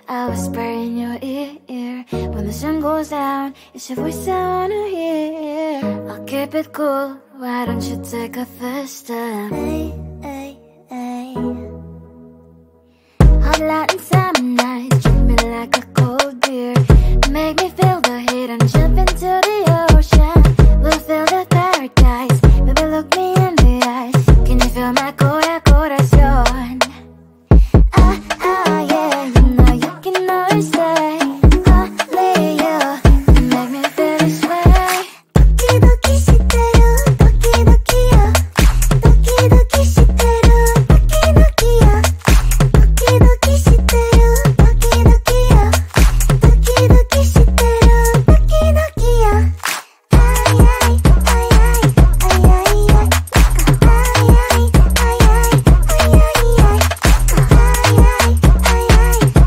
I whisper in your ear. When the sun goes down, it's your voice I wanna hear. I'll keep it cool, why don't you take a first step? Hey, hey, hey. Hot light and summer nights, treat me like a cold beer. Make me feel the heat and jump into the ocean. We'll feel the paradise, baby look me in the eyes. Can you feel my corazón? Yeah, you know you can always stay. Only you can make me feel this way. Doki doki shiteru, doki doki yo. Doki doki shiteru, doki doki yo. Doki doki shiteru, doki doki yo. Doki doki shiteru, doki doki yo. Ay ay ay ay ay ay ay. Ay ay ay ay ay ay ay.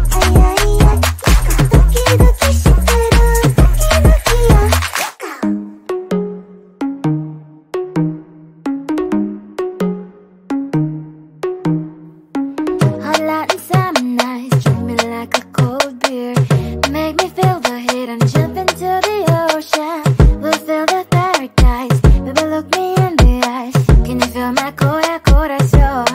Hot light and summer nights, treat me like a cold beer. Make me feel the heat and jump into the ocean. We'll feel the paradise, baby look me in the eyes. Can you feel my corazón?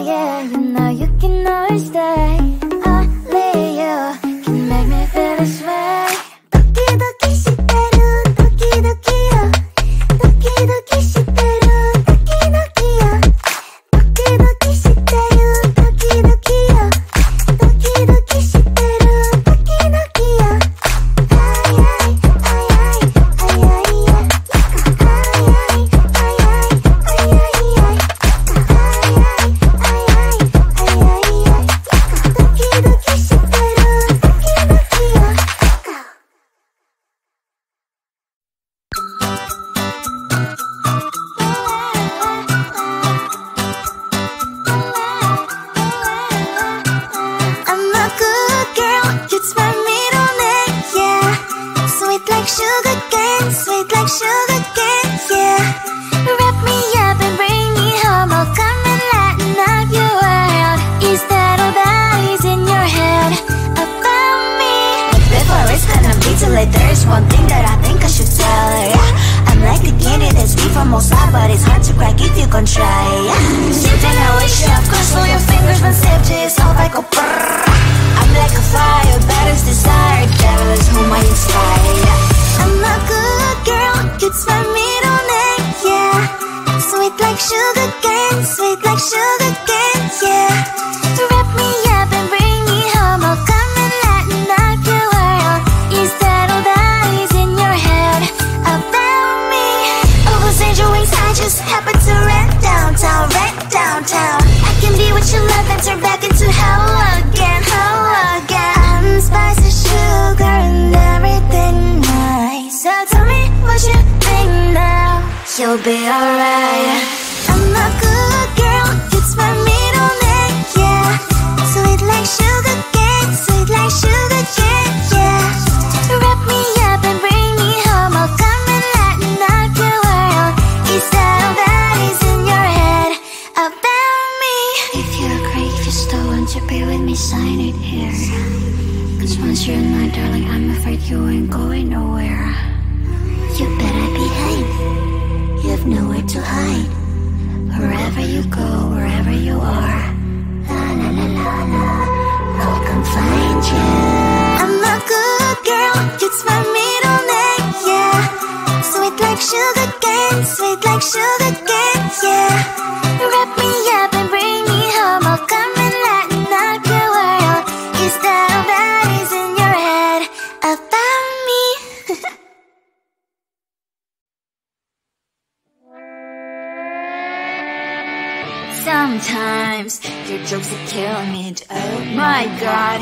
Yeah, you know you can always stay. Only you can make me feel this way. Doki doki shiteru, doki doki yo. Doki doki shiteru, doki doki yo. Doki doki shiteru, doki doki yo. Doki doki shiteru, doki doki yo. Ay ay ay ay ay ay ay. Ay ay ay ay ay ay ay. I'm a good girl, it's my middle name, yeah. Sweet like sugar cane, sweet like sugar cane, yeah. Wrap me up and bring me home, I'll come and lighten up your world. Is that all that is in your head about me? Before it's gonna be too late, there's one thing that I think I should tell her, yeah. I'm like the candy that's deep from outside, but it's hard to crack if you can try, yeah. Sitting I wish you cross all your fingers when safety is off, I go brrrr. I'm like a fire, baddest desire, devil is whom I inspire, yeah. I'm a good girl, it's my middle name, yeah. Sweet like sugar cane, sweet like sugar cane, yeah. Wrap me up and bring me home, I'll come and lighten up your world. Is that all that is in your head about me? Over's angel wings, I just happen to rent downtown, rent downtown. I can be what you love and turn back into hell again, hell again. I'm spicy sugar and everything nice. So tell me what you think now, you'll be alright. I'm a good girl, it's my middle name, yeah. Sweet like sugar cane, sweet like sugar cane, yeah. Wrap me up and bring me home, I'll come and lighten up your world. Is that all that is in your head about me? If you agree, if you still want to be with me, sign it here. Cause once you're in my darling, I'm afraid you ain't going nowhere. You better behave, you have nowhere to hide. Wherever you go, wherever you are, la la la la la, I'll come find you. I'm a good girl, it's my middle name, yeah. Sweet like sugar cane, sweet like sugar cane, yeah. Wrap me up and bring me home, I'll come and lighten up your world. Is that all that is in your head about me? Sometimes your jokes that kill me, oh my god.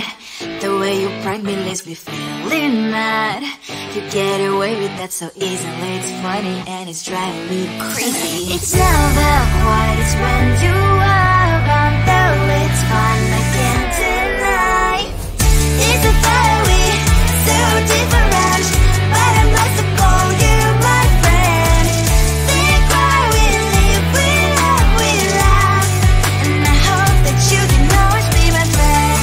The way you prank me leaves me feeling mad. You get away with that so easily, it's funny and it's driving me crazy. It's never quiet, it's when you are around, though it's fun, I can't deny. It's a fire we so different, but I must have called you my friend. Think why we live, we love, and I hope that you can always be my friend.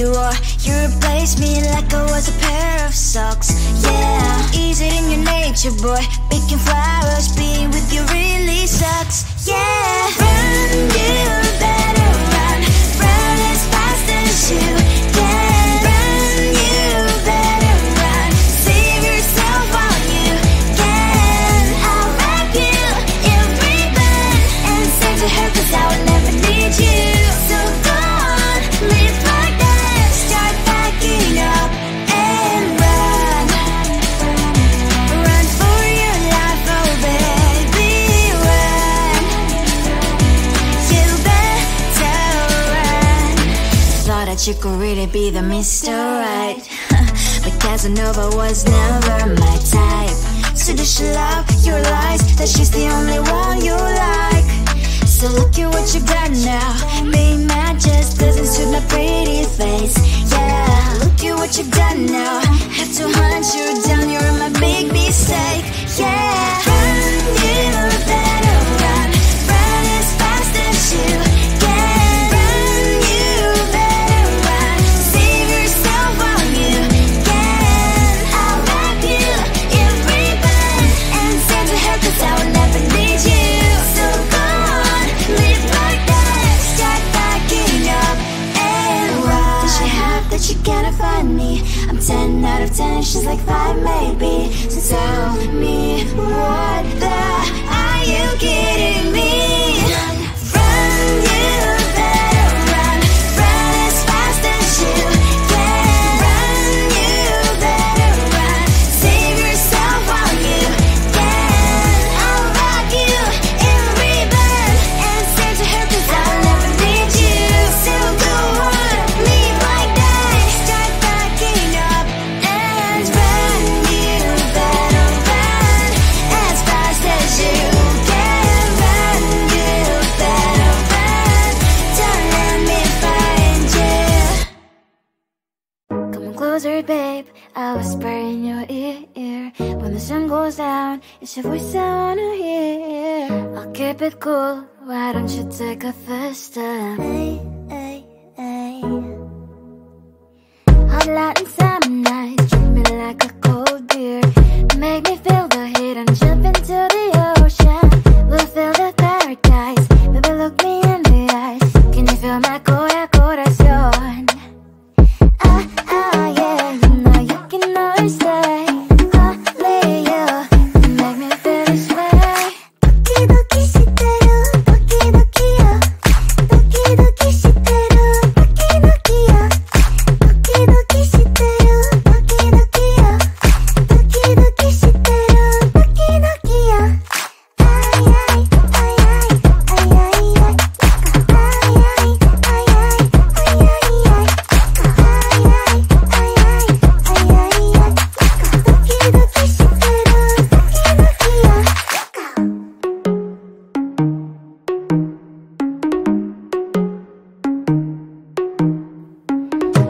you are. You replace me like I was a pair of socks. Yeah, is it in your nature, boy? Picking flowers, being with you really sucks. Yeah, run, you better run. Run as fast as you can. Run, you better run. Save yourself while you can. I'll wrap you in ribbon and send to her, 'cause I will never need you. So go on, live like that. Start packing up and run. Run for your life, oh baby, run. You better run. Thought that you could really be the Mr. Right, but Casanova was never my type. So does she love your lies, that she's the only one you like? So look at what you got now. Being mad just doesn't suit my pretty face. Yeah, look at what you've done now. Have to hunt you down, you're my big mistake. Yeah, run, you better run. Run as fast as you can. Run, you better run. Save yourself while you can. I'll wrap you in ribbon and send to her, 'cause I will never need you. So go on, live like that. Start packing up and run. Does she have that you cannot find me? I'm 10 out of 10, she's like 5 maybe. So tell me, what the are you kidding me? Run, you better run. Run as fast as you can. Run, you better run. Save yourself while you can. I'll wrap you in ribbon and send to her, 'cause I will never need you. So go on, live like that. Start packing up and run. You better run as fast as you can. Run, you better run. Don't let me find you. Come on closer, babe, I'll whisper in your ear. When the sun goes down, it's your voice I wanna hear. I'll keep it cool, why don't you take a first step? Hey, hey, hey. Hot light and summer night, treat me like a cold beer. Make me feel the heat and jump into the ocean. We'll feel the paradise, baby look me in the eyes. Can you feel my corazón? Yeah, you know you can always stay. Only you can make me feel this way. Doki doki shiteru, doki doki yo. Doki doki shiteru, doki doki yo. Doki doki shiteru, doki doki yo. Doki doki shiteru, doki doki yo. Ay ay ay ay ay ay ay. Ay ay ay ay ay ay ay.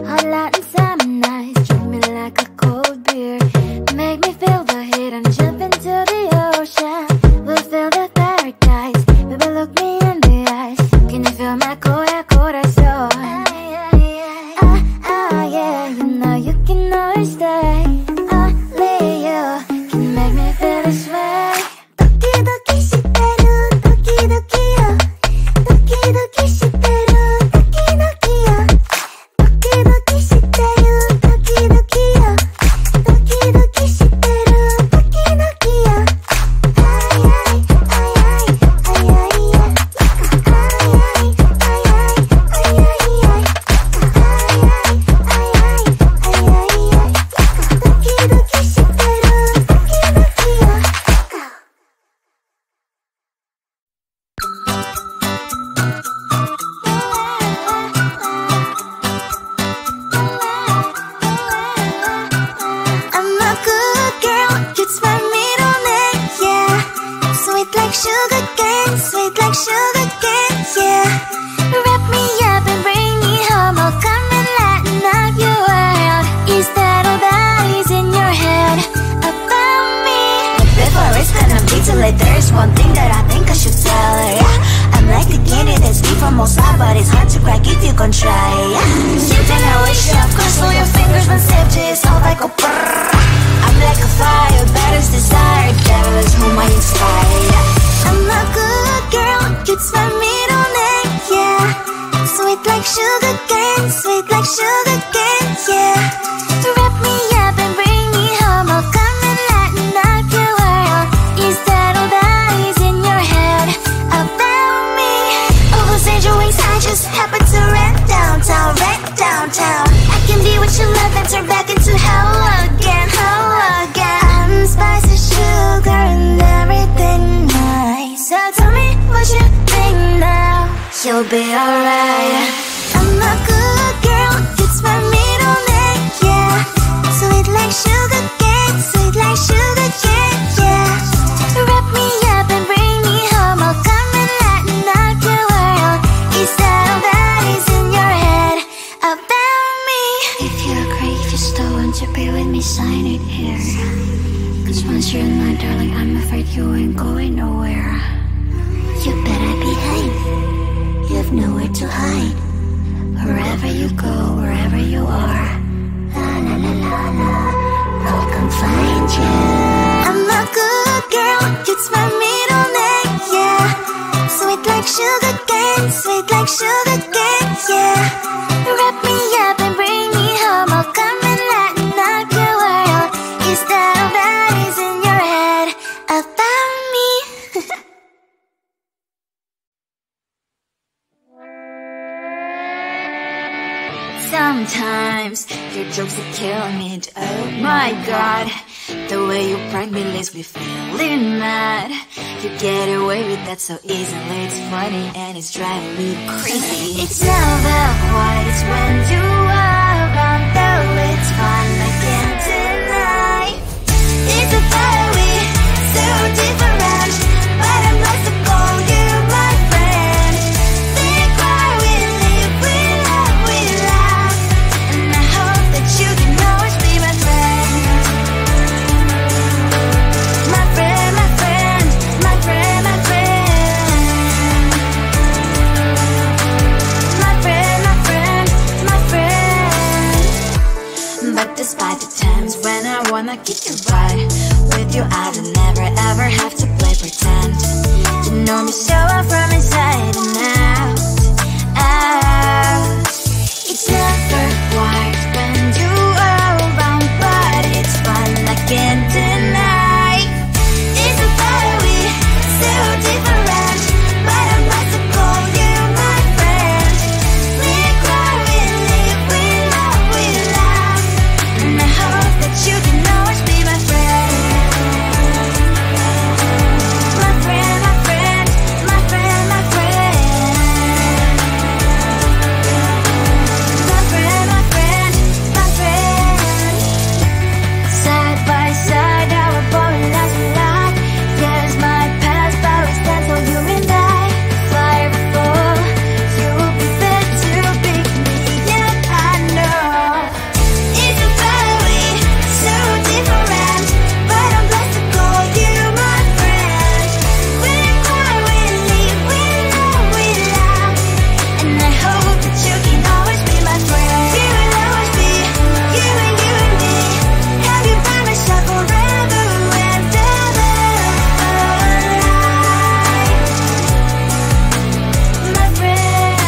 Hot light and summer nights, treat me like a cold beer. Make me feel the heat and jump into the ocean. We'll feel the paradise, baby look me in the eyes. Can you feel my corazón? Yeah, you know you can always stay. Only you can make me feel this way. Doki doki shiteru, doki doki yo. Doki doki shiteru, doki doki yo. Doki doki shiteru, doki doki yo. Doki doki shiteru, doki doki yo. Ay ay ay ay ay ay ay. Ay ay ay ay ay ay ay. I'm a good girl, it's my middle name, yeah. Sweet like sugar cane, sweet like sugar cane, yeah. Wrap me up and bring me home, I'll come and lighten up your world. Is that all that is in your head about me? Before it's gonna be too late, there's one thing that I think I should tell her, yeah. I'm like the candy that's deep from outside, but it's hard to crack if you can try, yeah. Something I wish like sugar cane, yeah. Wrap me up and bring me home. I'll come and lighten up your world. Is that all that is in your head about me? All those angel wings I just happen to rent downtown, I can be what you love and turn back into hell again, I'm spicy sugar and everything nice. So tell me what you think now. You'll be alright. I'm a good girl, it's my middle name, yeah. Sweet like sugar cane, yeah. Wrap me up and bring me home. I'll come and lighten up your world. Is that all that is in your head about me? If you agree, if you still want to be with me, sign it here. Cause once you're in my darling, I'm afraid you ain't going nowhere. You better behave, you have nowhere to hide. Wherever you go, wherever you are, la la la la la, I'll come find you. I'm a good girl, it's my middle name, yeah. Sweet like sugar cane, yeah. Wrap me up and bring me home. I'll come and lighten up your world. Is that all that is in your head about me? Sometimes your jokes are killing me. Oh my god, the way you prank me leaves me feeling mad. You get away with that so easily. It's funny and it's driving me crazy. It's never quiet, it's when you are around. Though it's fun, I can't deny. It's a fiery, so different, but I must have called you my friend. Think why we live, we love, and I hope that you can always be my friend. My friend, my friend, my friend, my friend. My friend, my friend, my friend. But despite the times when I wanna kick your butt, with you I don't never ever have to play pretend. You know me so well from inside and out. It's never quiet when you are around, but it's fun, I can't deny. It's a fiery, so different, but I must have called you my friend. We cry, we live, we love, and I hope that you can always be my friend. My friend, my friend, my friend, my friend. My friend, my friend, my friend. Side by side, our body lasts a lot. Yes, my past, but we stand for you and I. Fly before you will be there to pick me up, I know. It's a fiery, so different, but I'm blessed to call you my friend. We cry, we live, we love, and I hope that you can always be my friend. You will always be, you and me. Have you by my side forever and ever. My friend.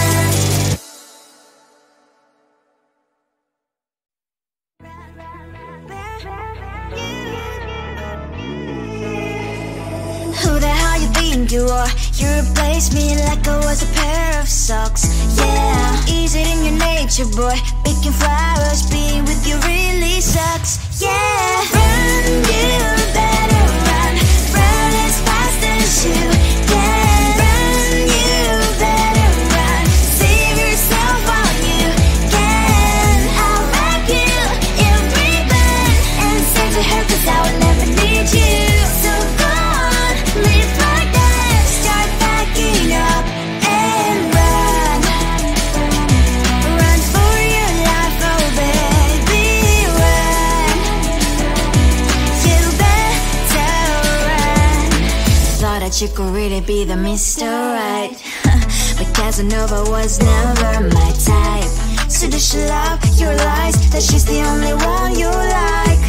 Who the hell you think you are? You replaced me like I was a pair of socks. Yeah, is it in your nature, boy? Picking flowers, being with you really sucks. Yeah, run, you better run. Run as fast as you can. Run, you better run. Save yourself while you can. I'll wrap you in ribbon and send to her, cause I will never need you. So go on, live like that. Start backing up and run. Run for your life, oh baby, run. You better run. Thought that you could really be the Mr. Right, but Casanova was never my type. So does she love your lies, that she's the only one you like?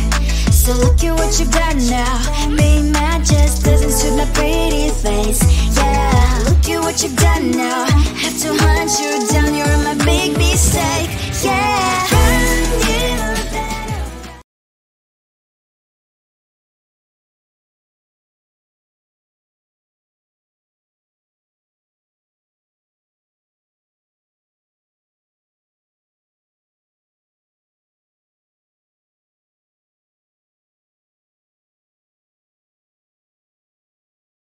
So look at what you got now. Being mad just doesn't suit my pretty face. Yeah,